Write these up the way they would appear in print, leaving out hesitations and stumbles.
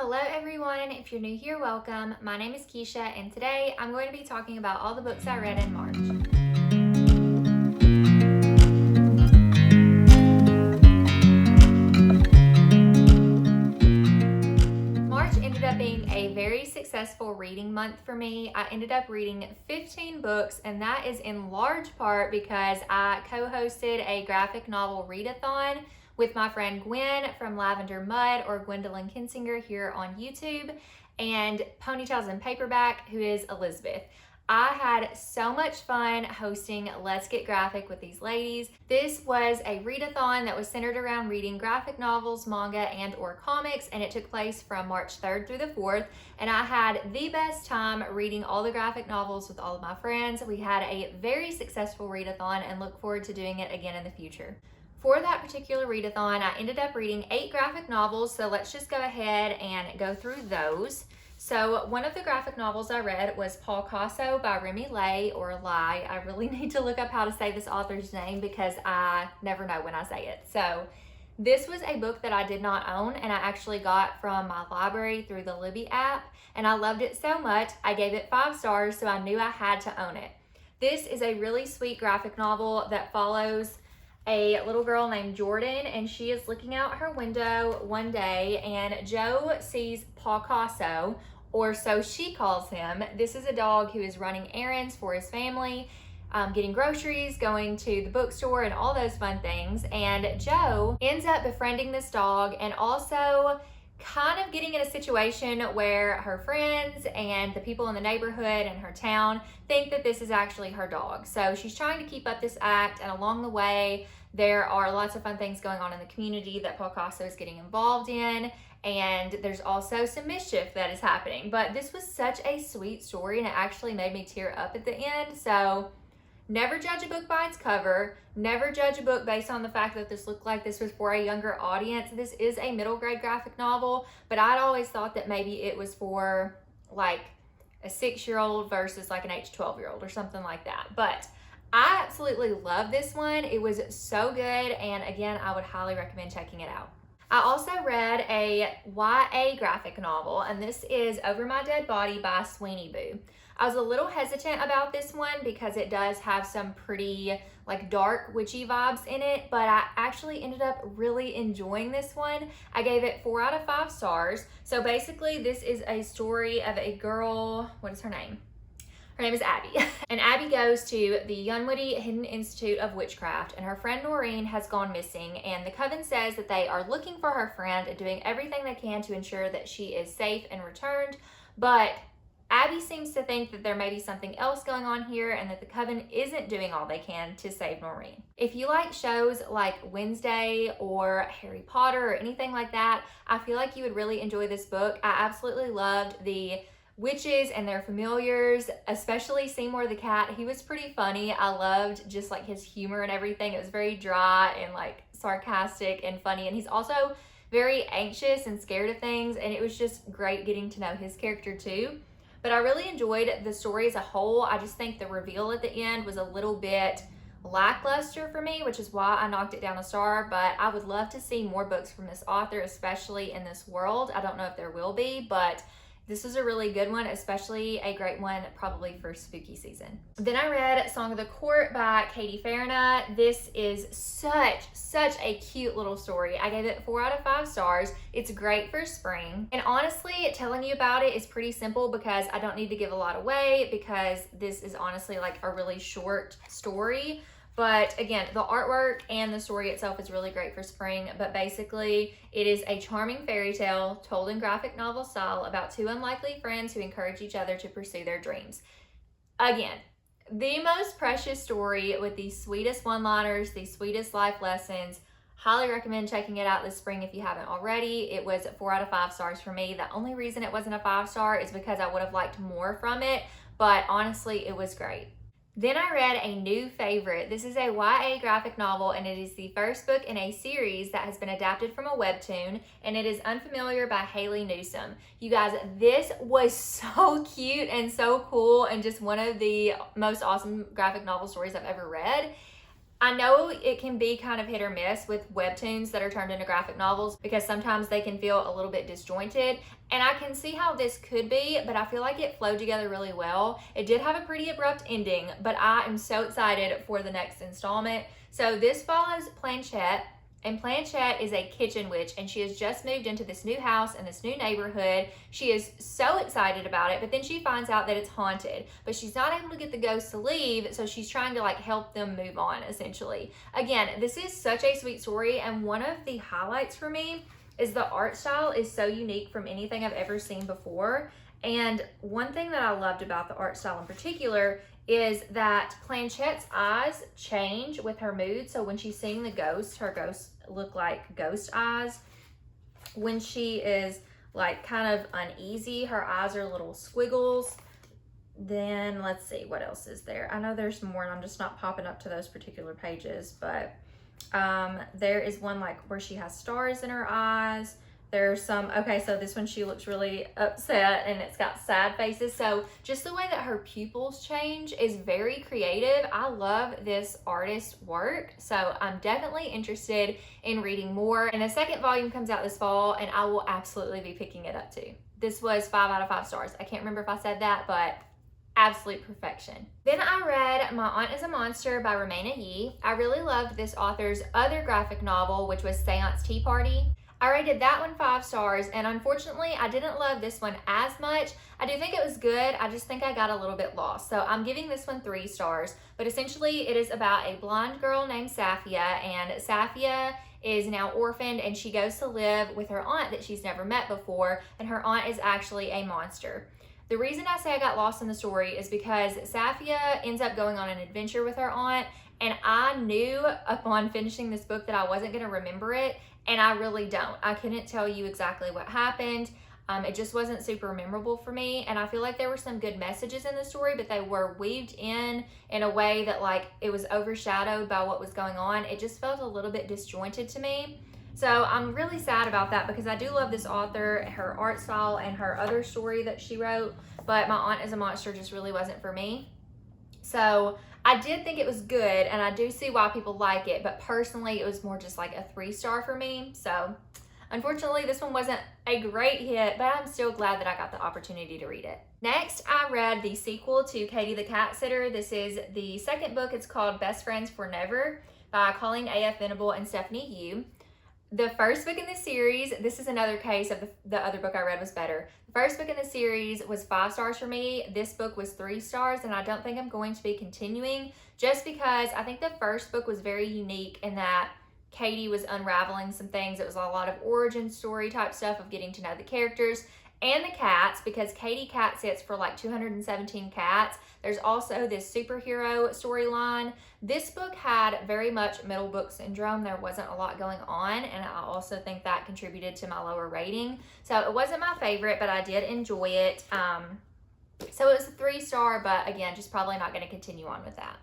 Hello everyone, if you're new here, welcome. My name is Keisha and today I'm going to be talking about all the books I read in March. March ended up being a very successful reading month for me. I ended up reading 15 books, and that is in large part because I co-hosted a graphic novel readathon with my friend Gwen from Lavender Mud, or Gwendolyn Kinsinger here on YouTube, and Ponytails in Paperback, who is Elizabeth. I had so much fun hosting Let's Get Graphic with these ladies. This was a readathon that was centered around reading graphic novels, manga, and or comics, and it took place from March 3rd through the 4th, and I had the best time reading all the graphic novels with all of my friends. We had a very successful readathon and look forward to doing it again in the future. For that particular readathon, I ended up reading 8 graphic novels, so let's just go ahead and go through those. So one of the graphic novels I read was Picasso by Remy Lay, or Lai. I really need to look up how to say this author's name because I never know when I say it. So this was a book that I did not own, and I actually got from my library through the Libby app, and I loved it so much I gave it 5 stars, so I knew I had to own it. This is a really sweet graphic novel that follows a little girl named Jordan, and she is looking out her window one day and Joe sees Picasso, or so she calls him. This is a dog who is running errands for his family, getting groceries, going to the bookstore, and all those fun things. And Joe ends up befriending this dog and also kind of getting in a situation where her friends and the people in the neighborhood and her town think that this is actually her dog. So she's trying to keep up this act, and along the way there are lots of fun things going on in the community that Picasso is getting involved in, and there's also some mischief that is happening. But this was such a sweet story, and it actually made me tear up at the end. So never judge a book by its cover. Never judge a book based on the fact that this looked like this was for a younger audience. This is a middle grade graphic novel, but I'd always thought that maybe it was for like a 6-year-old versus like an 8 to 12-year-old or something like that. But I absolutely love this one. It was so good, and again, I would highly recommend checking it out. I also read a YA graphic novel, and this is Over My Dead Body by Sweeney Boo. I was a little hesitant about this one because it does have some pretty like dark witchy vibes in it, but I actually ended up really enjoying this one. I gave it 4 out of 5 stars. So basically this is a story of a girl, what is her name? Her name is Abby. And Abby goes to the Dunwoody Hidden Institute of Witchcraft, and her friend Noreen has gone missing, and the coven says that they are looking for her friend and doing everything they can to ensure that she is safe and returned. But Abby seems to think that there may be something else going on here and that the coven isn't doing all they can to save Noreen. If you like shows like Wednesday or Harry Potter or anything like that, I feel like you would really enjoy this book. I absolutely loved the witches and their familiars, especially Seymour the cat. He was pretty funny. I loved just like his humor and everything. It was very dry and like sarcastic and funny, and he's also very anxious and scared of things, and it was just great getting to know his character too. But I really enjoyed the story as a whole. I just think the reveal at the end was a little bit lackluster for me, which is why I knocked it down a star. But I would love to see more books from this author, especially in this world. I don't know if there will be, but this is a really good one, especially a great one probably for spooky season. Then I read Song of the Court by Katie Farina. This is such a cute little story. I gave it 4 out of 5 stars. It's great for spring. And honestly, telling you about it is pretty simple because I don't need to give a lot away because this is honestly like a really short story. But again, the artwork and the story itself is really great for spring. But basically, it is a charming fairy tale told in graphic novel style about 2 unlikely friends who encourage each other to pursue their dreams. Again, the most precious story with the sweetest one-liners, the sweetest life lessons. Highly recommend checking it out this spring if you haven't already. It was 4 out of 5 stars for me. The only reason it wasn't a 5-star is because I would have liked more from it. But honestly, it was great. Then I read a new favorite. This is a YA graphic novel, and it is the first book in a series that has been adapted from a webtoon, and it is Unfamiliar by Haley Newsome. You guys, this was so cute and so cool and just one of the most awesome graphic novel stories I've ever read. I know it can be kind of hit or miss with webtoons that are turned into graphic novels because sometimes they can feel a little bit disjointed, and I can see how this could be, but I feel like it flowed together really well. It did have a pretty abrupt ending, but I am so excited for the next installment. So this follows Planchette, and Planchette is a kitchen witch, and she has just moved into this new house in this new neighborhood. She is so excited about it, but then she finds out that it's haunted, but she's not able to get the ghosts to leave, so she's trying to like help them move on, essentially. Again, this is such a sweet story, and one of the highlights for me is the art style is so unique from anything I've ever seen before. And one thing that I loved about the art style in particular is that Planchette's eyes change with her mood. So when she's seeing the ghost, her ghosts look like ghost eyes. When she is like kind of uneasy, her eyes are little squiggles. Then let's see, what else is there? I know there's more and I'm just not popping up to those particular pages, but there is one like where she has stars in her eyes. There's some, okay, so this one she looks really upset and it's got sad faces. So just the way that her pupils change is very creative. I love this artist's work. So I'm definitely interested in reading more. And the second volume comes out this fall and I will absolutely be picking it up too. This was 5 out of 5 stars. I can't remember if I said that, but absolute perfection. Then I read My Aunt is a Monster by Rumaina Yee. I really loved this author's other graphic novel, which was Seance Tea Party. I rated that one 5 stars, and unfortunately, I didn't love this one as much. I do think it was good. I just think I got a little bit lost. So I'm giving this one 3 stars, but essentially it is about a blonde girl named Safia, and Safia is now orphaned and she goes to live with her aunt that she's never met before, and her aunt is actually a monster. The reason I say I got lost in the story is because Safia ends up going on an adventure with her aunt, and I knew upon finishing this book that I wasn't going to remember it, and I really don't. I couldn't tell you exactly what happened. It just wasn't super memorable for me, and I feel like there were some good messages in the story, but they were weaved in a way that like it was overshadowed by what was going on. It just felt a little bit disjointed to me. So I'm really sad about that because I do love this author, her art style, and her other story that she wrote, but My Aunt is a Monster just really wasn't for me. So I did think it was good, and I do see why people like it, but personally it was more just like a 3-star for me. So unfortunately this one wasn't a great hit, but I'm still glad that I got the opportunity to read it. Next, I read the sequel to Katie the Cat Sitter. This is the second book. It's called Best Friends for Never by Colleen A.F. Venable and Stephanie Yu. The first book in the series, this is another case of the other book I read was better. The first book in the series was 5 stars for me. This book was 3 stars, and I don't think I'm going to be continuing just because I think the first book was very unique in that Katie was unraveling some things. It was a lot of origin story type stuff of getting to know the characters and the cats, because Katie cat sits for like 217 cats. There's also this superhero storyline. This book had very much middle book syndrome. There wasn't a lot going on, and I also think that contributed to my lower rating. So it wasn't my favorite, but I did enjoy it. So it was a 3-star, but again, just probably not going to continue on with that.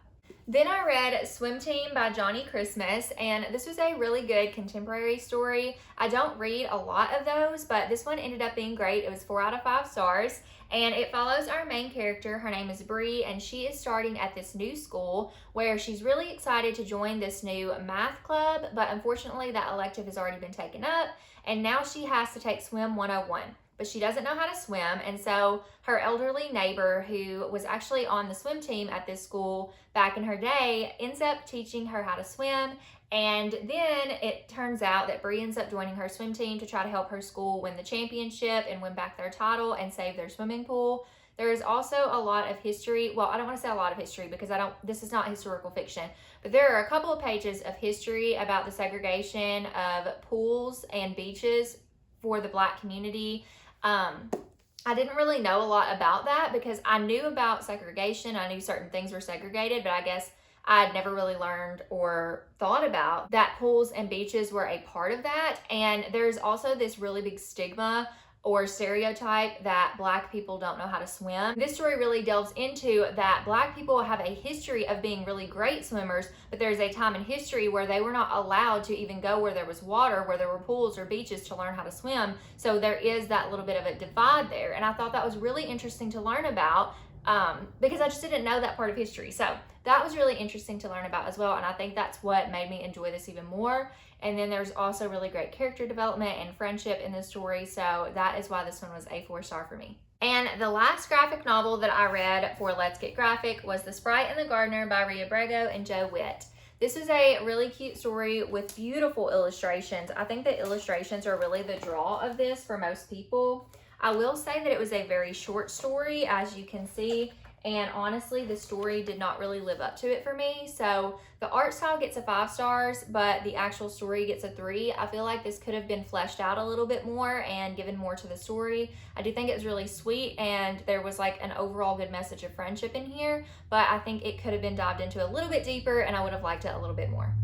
Then I read Swim Team by Johnny Christmas, and this was a really good contemporary story. I don't read a lot of those, but this one ended up being great. It was 4 out of 5 stars, and it follows our main character. Her name is Bree, and she is starting at this new school where she's really excited to join this new math club, but unfortunately that elective has already been taken up, and now she has to take Swim 101. But she doesn't know how to swim, and so her elderly neighbor, who was actually on the swim team at this school back in her day, ends up teaching her how to swim. And then it turns out that Bree ends up joining her swim team to try to help her school win the championship and win back their title and save their swimming pool. There is also a lot of history. Well, I don't want to say a lot of history because this is not historical fiction, but there are a couple of pages of history about the segregation of pools and beaches for the Black community. I didn't really know a lot about that because I knew about segregation. I knew certain things were segregated, but I guess I'd never really learned or thought about that pools and beaches were a part of that. And there's also this really big stigma or stereotype that Black people don't know how to swim. This story really delves into that Black people have a history of being really great swimmers, but there's a time in history where they were not allowed to even go where there was water, where there were pools or beaches to learn how to swim. So there is that little bit of a divide there. And I thought that was really interesting to learn about. because I just didn't know that part of history. So that was really interesting to learn about as well, and I think that's what made me enjoy this even more. And then there's also really great character development and friendship in this story, so that is why this one was a 4-star for me. And the last graphic novel that I read for Let's Get Graphic was The Sprite and the Gardener by Ria Brego and Joe Witt. This is a really cute story with beautiful illustrations. I think the illustrations are really the draw of this for most people. I will say that it was a very short story, as you can see, and honestly, the story did not really live up to it for me. So the art style gets a 5 stars, but the actual story gets a 3. I feel like this could have been fleshed out a little bit more and given more to the story. I do think it was really sweet, and there was like an overall good message of friendship in here, but I think it could have been dived into a little bit deeper, and I would have liked it a little bit more.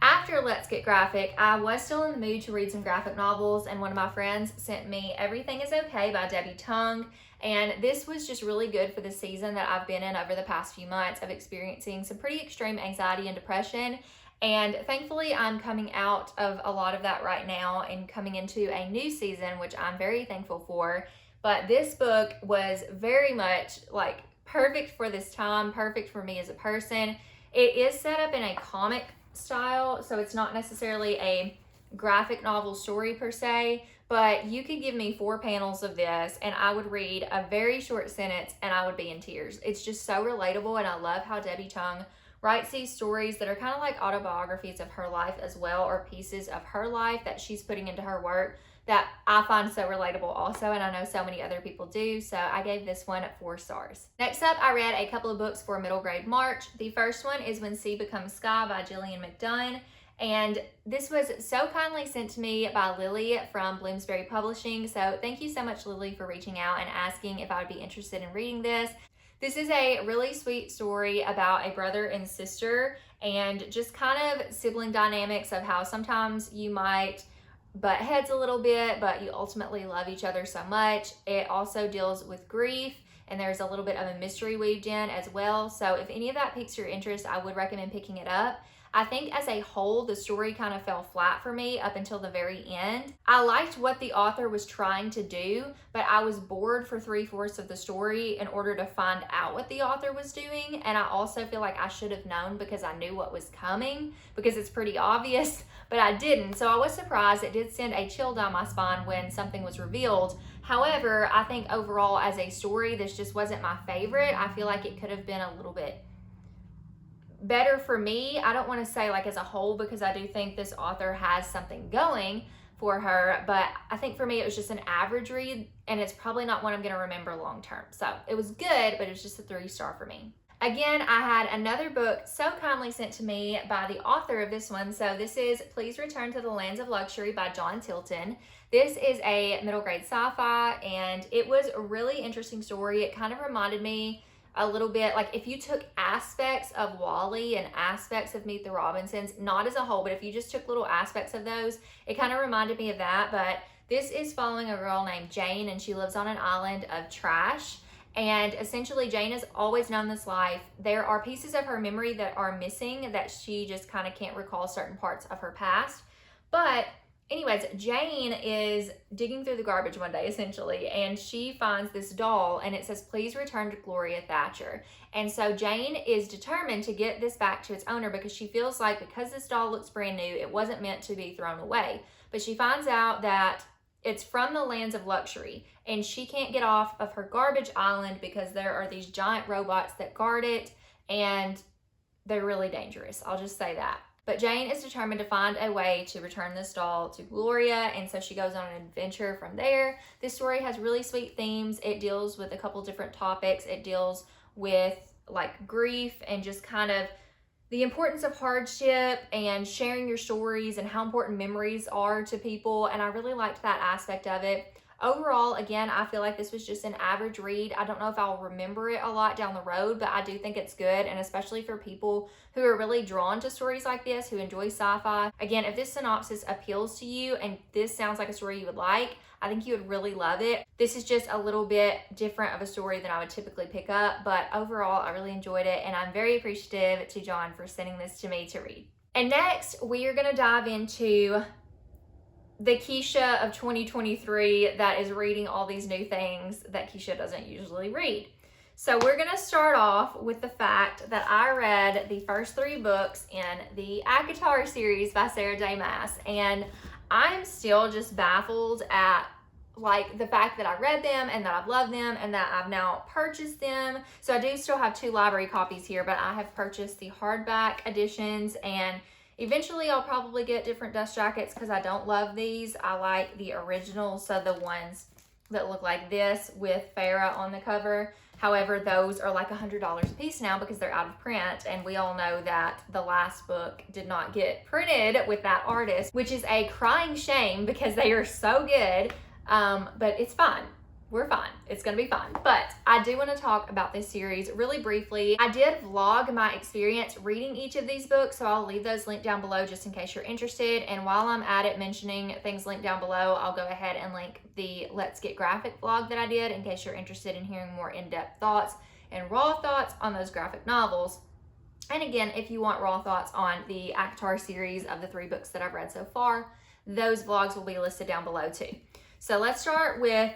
After Let's Get Graphic, I was still in the mood to read some graphic novels, and one of my friends sent me Everything is Okay by Debbie Tung. And this was just really good for the season that I've been in over the past few months of experiencing some pretty extreme anxiety and depression. And thankfully, I'm coming out of a lot of that right now and coming into a new season, which I'm very thankful for. But this book was very much like perfect for this time, perfect for me as a person. It is set up in a comic style, so it's not necessarily a graphic novel story per se, but you could give me 4 panels of this and I would read a very short sentence and I would be in tears. It's just so relatable, and I love how Debbie Tung writes these stories that are kind of like autobiographies of her life as well, or pieces of her life that she's putting into her work that I find so relatable also, and I know so many other people do, so I gave this one 4 stars. Next up, I read a couple of books for middle grade March. The first one is When Sea Becomes Sky by Gillian McDunn, and this was so kindly sent to me by Lily from Bloomsbury Publishing, so thank you so much, Lily, for reaching out and asking if I would be interested in reading this. This is a really sweet story about a brother and sister, and just kind of sibling dynamics of how sometimes you might butt heads a little bit, but you ultimately love each other so much. It also deals with grief, and there's a little bit of a mystery weaved in as well. So if any of that piques your interest, I would recommend picking it up. I think as a whole, the story kind of fell flat for me up until the very end. I liked what the author was trying to do, but I was bored for 3/4 of the story in order to find out what the author was doing. And I also feel like I should have known because I knew what was coming, because it's pretty obvious, but I didn't. So I was surprised. It did send a chill down my spine when something was revealed. However, I think overall as a story, this just wasn't my favorite. I feel like it could have been a little bit better for me. I don't want to say like as a whole, because I do think this author has something going for her, but I think for me it was just an average read, and it's probably not one I'm going to remember long term. So it was good, but it was just a 3-star for me. Again, I had another book so kindly sent to me by the author of this one. So this is Please Return to the Lands of Luxury by John Tilton. This is a middle grade sci-fi, and it was a really interesting story. It kind of reminded me a little bit like if you took aspects of Wall-E and aspects of Meet the Robinsons, not as a whole, but if you just took little aspects of those, it kind of reminded me of that. But this is following a girl named Jane, and she lives on an island of trash. And essentially, Jane has always known this life. There are pieces of her memory that are missing, that she just kind of can't recall certain parts of her past. But anyways, Jane is digging through the garbage one day, essentially, and she finds this doll, and it says, "Please return to Gloria Thatcher." And so Jane is determined to get this back to its owner, because she feels like because this doll looks brand new, it wasn't meant to be thrown away. But she finds out that it's from the Lands of Luxury, and she can't get off of her garbage island because there are these giant robots that guard it, and they're really dangerous. I'll just say that. But Jane is determined to find a way to return this doll to Gloria, and so she goes on an adventure from there. This story has really sweet themes. It deals with a couple different topics. It deals with like grief and just kind of the importance of hardship and sharing your stories and how important memories are to people, and I really liked that aspect of it. Overall, again, I feel like this was just an average read. I don't know if I'll remember it a lot down the road, but I do think it's good, and especially for people who are really drawn to stories like this, who enjoy sci-fi. Again, if this synopsis appeals to you and this sounds like a story you would like, I think you would really love it. This is just a little bit different of a story than I would typically pick up, but overall, I really enjoyed it, and I'm very appreciative to John for sending this to me to read. And next, we are going to dive into the Keisha of 2023 that is reading all these new things that Keisha doesn't usually read. So we're gonna start off with the fact that I read the first 3 books in the ACOTAR series by Sarah J. Maas, and I'm still just baffled at like the fact that I read them and that I've loved them and that I've now purchased them. So I do still have 2 library copies here, but I have purchased the hardback editions, and eventually I'll probably get different dust jackets because I don't love these. I like the originals, so the ones that look like this with Farrah on the cover. However, those are like $100 a piece now because they're out of print, and we all know that the last book did not get printed with that artist, which is a crying shame because they are so good. But it's fine. We're fine. It's gonna be fine. But I do want to talk about this series really briefly. I did vlog my experience reading each of these books, so I'll leave those linked down below just in case you're interested. And while I'm at it mentioning things linked down below, I'll go ahead and link the Let's Get Graphic vlog that I did in case you're interested in hearing more in-depth thoughts and raw thoughts on those graphic novels. And again, if you want raw thoughts on the ACOTAR series of the 3 books that I've read so far, those vlogs will be listed down below too. So let's start with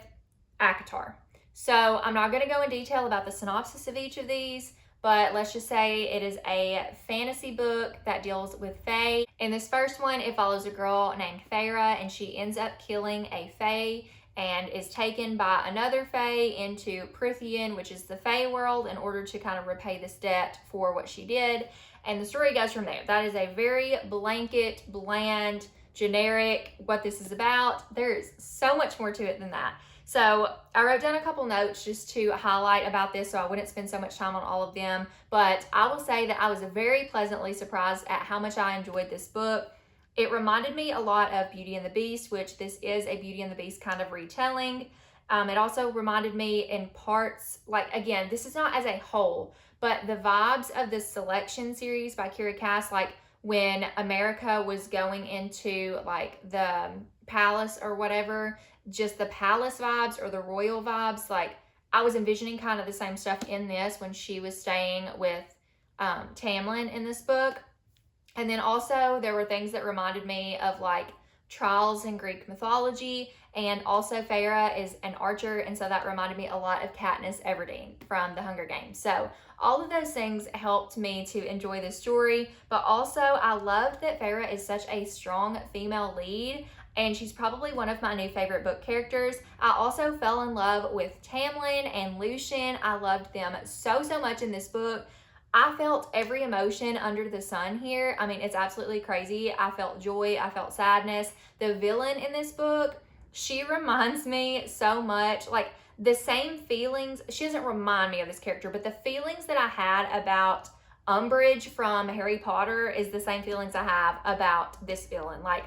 ACOTAR. So I'm not going to go in detail about the synopsis of each of these, but let's just say it is a fantasy book that deals with fae. In this first one, it follows a girl named Farrah, and she ends up killing a fae and is taken by another fae into Prithian, which is the fae world, in order to kind of repay this debt for what she did. And the story goes from there. That is a very blanket, bland, generic what this is about. There's so much more to it than that. So I wrote down a couple notes just to highlight about this so I wouldn't spend so much time on all of them. But I will say that I was very pleasantly surprised at how much I enjoyed this book. It reminded me a lot of Beauty and the Beast, which this is a Beauty and the Beast kind of retelling. It also reminded me in parts, like again, this is not as a whole, but the vibes of the Selection series by Kira Cass, like when America was going into like the palace or whatever, just the palace vibes or the royal vibes. Like I was envisioning kind of the same stuff in this when she was staying with Tamlin in this book. And then also there were things that reminded me of like trials in Greek mythology, and also Farrah is an archer, and so that reminded me a lot of Katniss Everdeen from the Hunger Games. So all of those things helped me to enjoy this story, but also I loved that Farrah is such a strong female lead, and she's probably one of my new favorite book characters. I also fell in love with Tamlin and Lucien. I loved them so much in this book. I felt every emotion under the sun here. I mean, it's absolutely crazy. I felt joy, I felt sadness. The villain in this book, she reminds me so much, like the same feelings. She doesn't remind me of this character, but the feelings that I had about Umbridge from Harry Potter is the same feelings I have about this villain. Like,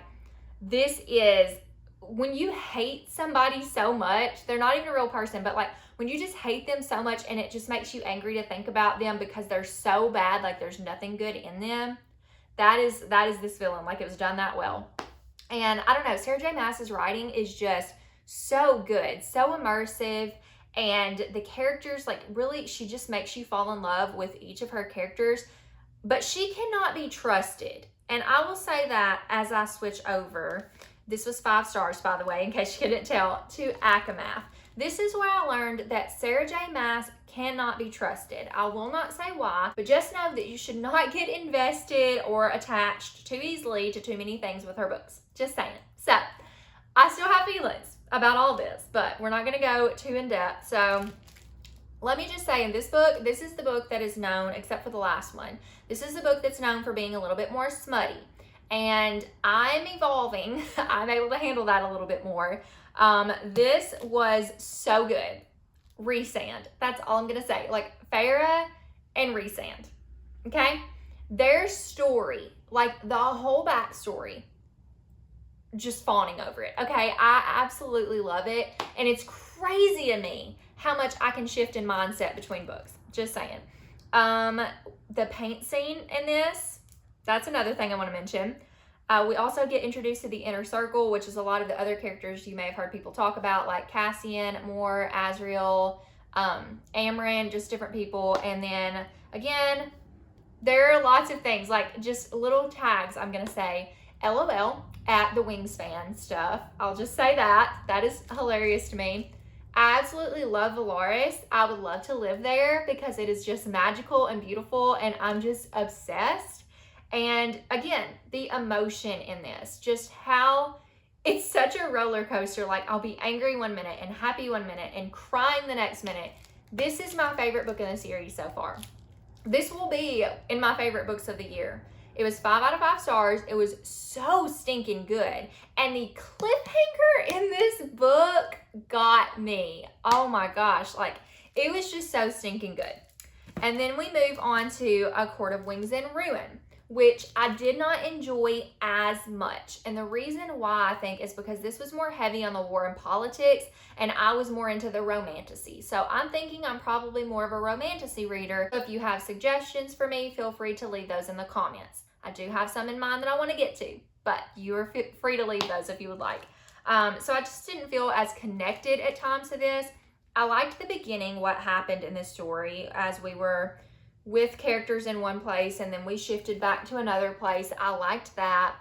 this is when you hate somebody so much, they're not even a real person, but like when you just hate them so much and it just makes you angry to think about them because they're so bad, like there's nothing good in them. That is this villain. Like, it was done that well. And I don't know, Sarah J. Maas's writing is just so good, so immersive, and the characters, like really, she just makes you fall in love with each of her characters, but she cannot be trusted. And I will say that as I switch over, this was 5 stars, by the way, in case you couldn't tell, to ACOMAF. This is where I learned that Sarah J. Maas cannot be trusted. I will not say why, but just know that you should not get invested or attached too easily to too many things with her books. Just saying. So, I still have feelings about all this, but we're not going to go too in depth. So, let me just say, in this book, this is the book that is known, except for the last one, this is the book that's known for being a little bit more smutty. And I'm evolving. I'm able to handle that a little bit more. This was so good. Rhysand. That's all I'm going to say. Like, Farrah and Rhysand. Okay? Their story, like the whole backstory, just fawning over it. Okay? I absolutely love it. And it's crazy to me how much I can shift in mindset between books. Just saying. The paint scene in this, that's another thing I want to mention. We also get introduced to the Inner Circle, which is a lot of the other characters you may have heard people talk about, like Cassian, Moore, Azriel, Amryn, just different people. And then, again, there are lots of things, like just little tags, I'm going to say. LOL at the Wingspan stuff. I'll just say that. That is hilarious to me. I absolutely love Valaris. I would love to live there because it is just magical and beautiful, and I'm just obsessed. And again, the emotion in this, just how it's such a roller coaster. Like, I'll be angry one minute and happy one minute and crying the next minute. This is my favorite book in the series so far. This will be in my favorite books of the year. It was 5 out of 5 stars. It was so stinking good. And the cliffhanger in this book got me. Oh my gosh. Like, it was just so stinking good. And then we move on to A Court of Wings and Ruin, which I did not enjoy as much. And the reason why, I think, is because this was more heavy on the war and politics, and I was more into the romantasy. So I'm thinking I'm probably more of a romantasy reader. If you have suggestions for me, feel free to leave those in the comments. I do have some in mind that I want to get to, but you are free to leave those if you would like. So I just didn't feel as connected at times to this. I liked the beginning, what happened in this story as we were with characters in one place and then we shifted back to another place. I liked that.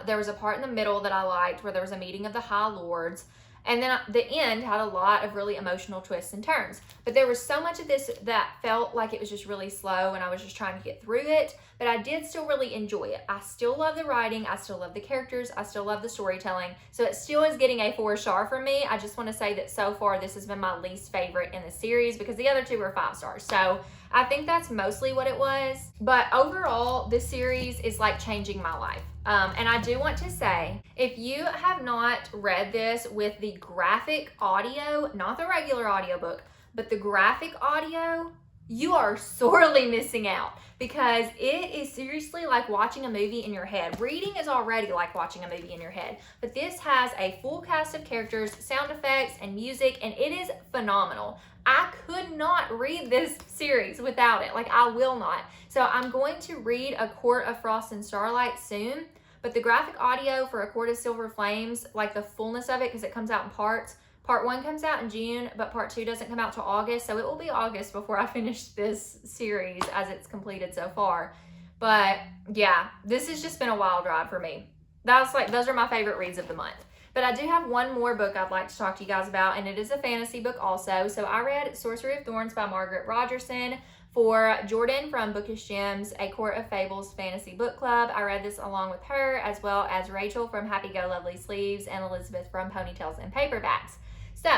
There was a part in the middle that I liked where there was a meeting of the High Lords, and then the end had a lot of really emotional twists and turns. But there was so much of this that felt like it was just really slow and I was just trying to get through it, but I did still really enjoy it. I still love the writing, I still love the characters, I still love the storytelling, so it still is getting a 4-star for me. I just want to say that so far this has been my least favorite in the series because the other two were 5 stars. So I think that's mostly what it was. But overall, this series is like changing my life. And I do want to say, if you have not read this with the graphic audio, not the regular audiobook, but the graphic audio, you are sorely missing out because it is seriously like watching a movie in your head. Reading is already like watching a movie in your head, but this has a full cast of characters, sound effects, and music, and it is phenomenal. I could not read this series without it. Like, I will not. So I'm going to read A Court of Frost and Starlight soon, but the graphic audio for A Court of Silver Flames, like the fullness of it, because it comes out in parts. Part 1 comes out in June, but part 2 doesn't come out till August. So it will be August before I finish this series as it's completed so far. But yeah, this has just been a wild ride for me. Those are my favorite reads of the month. But I do have one more book I'd like to talk to you guys about, and it is a fantasy book also. So I read Sorcery of Thorns by Margaret Rogerson for Jordan from Bookish Gems, A Court of Fables Fantasy Book Club. I read this along with her, as well as Rachel from Happy Go Lovely Sleeves and Elizabeth from Ponytails and Paperbacks. So,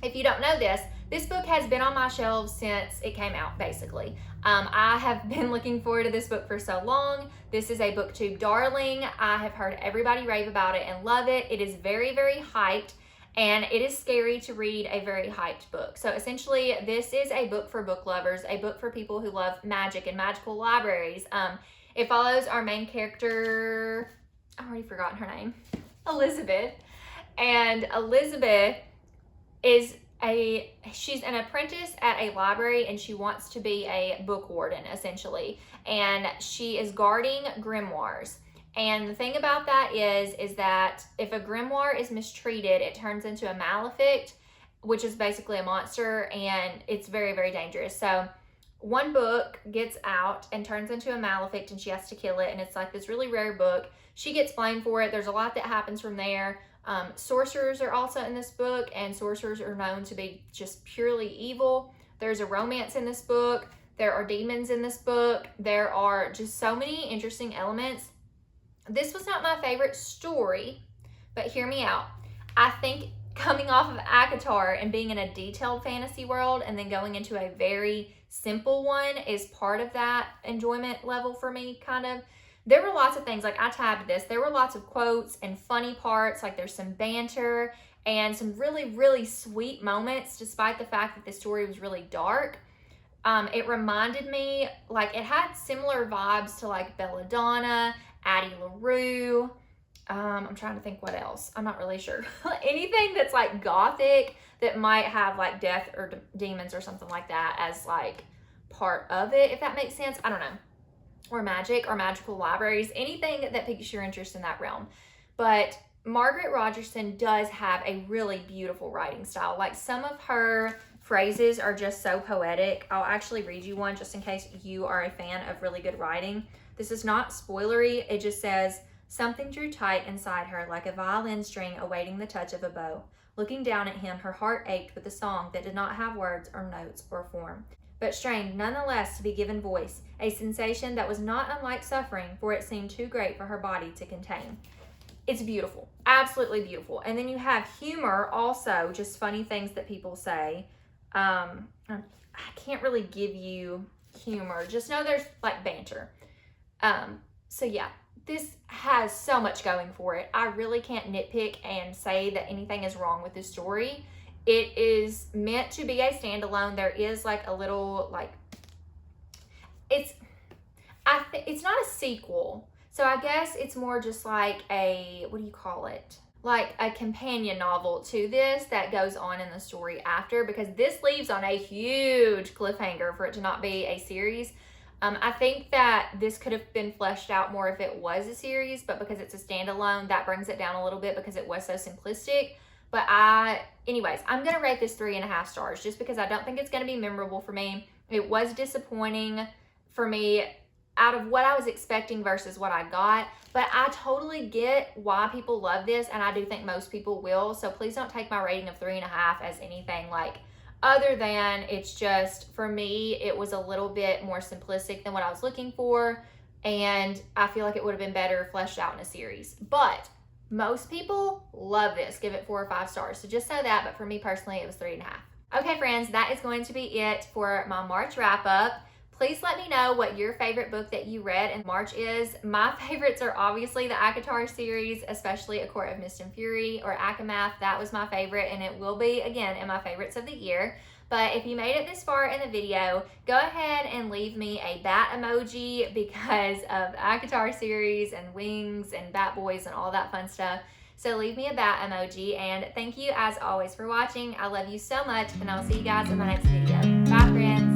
if you don't know this book has been on my shelves since it came out, basically. I have been looking forward to this book for so long. This is a BookTube darling. I have heard everybody rave about it and love it. It is very, very hyped, and it is scary to read a very hyped book. So essentially, this is a book for book lovers, a book for people who love magic and magical libraries. It follows our main character, I've already forgotten her name, Elizabeth. And Elizabeth she's an apprentice at a library, and she wants to be a book warden, essentially. And she is guarding grimoires. And the thing about that is that if a grimoire is mistreated, it turns into a malefic, which is basically a monster, and it's very, very dangerous. So one book gets out and turns into a malefic, and she has to kill it, and it's like this really rare book. She gets blamed for it. There's a lot that happens from there. Sorcerers are also in this book, and sorcerers are known to be just purely evil. There's a romance in this book. There are demons in this book. There are just so many interesting elements. This was not my favorite story, but hear me out. I think coming off of ACOTAR and being in a detailed fantasy world and then going into a very simple one is part of that enjoyment level for me, kind of. There were lots of things, like I tabbed this, there were lots of quotes and funny parts, like there's some banter and some really, really sweet moments, despite the fact that the story was really dark. It reminded me, like, it had similar vibes to like Belladonna, Addie LaRue. I'm trying to think what else. I'm not really sure. Anything that's like gothic that might have like death or demons or something like that as like part of it, if that makes sense. I don't know. Or magic or magical libraries, anything that piques your interest in that realm. But Margaret Rogerson does have a really beautiful writing style. Like, some of her phrases are just so poetic. I'll actually read you one just in case you are a fan of really good writing. This is not spoilery. It just says, something drew tight inside her like a violin string awaiting the touch of a bow. Looking down at him, her heart ached with a song that did not have words or notes or form, but strained nonetheless to be given voice, a sensation that was not unlike suffering, for it seemed too great for her body to contain. It's beautiful, absolutely beautiful. And then you have humor also, just funny things that people say. I can't really give you humor, just know there's like banter. So yeah, this has so much going for it. I really can't nitpick and say that anything is wrong with this story. It is meant to be a standalone. There is like a little like, it's not a sequel. So I guess it's more just like a, what do you call it? Like a companion novel to this that goes on in the story after, because this leaves on a huge cliffhanger for it to not be a series. I think that this could have been fleshed out more if it was a series, but because it's a standalone, that brings it down a little bit because it was so simplistic. But anyways, I'm going to rate this 3.5 stars just because I don't think it's going to be memorable for me. It was disappointing for me out of what I was expecting versus what I got, but I totally get why people love this, and I do think most people will. So please don't take my rating of 3.5 as anything like other than, it's just, for me, it was a little bit more simplistic than what I was looking for, and I feel like it would have been better fleshed out in a series. But most people love this, give it 4 or 5 stars. So just know that, but for me personally, it was 3.5. Okay, friends, that is going to be it for my March wrap up. Please let me know what your favorite book that you read in March is. My favorites are obviously the ACOTAR series, especially A Court of Mist and Fury, or ACOMAF. That was my favorite, and it will be, again, in my favorites of the year. But if you made it this far in the video, go ahead and leave me a bat emoji because of the ACOTAR series and wings and bat boys and all that fun stuff. So leave me a bat emoji, and thank you as always for watching. I love you so much, and I'll see you guys in my next video. Bye, friends.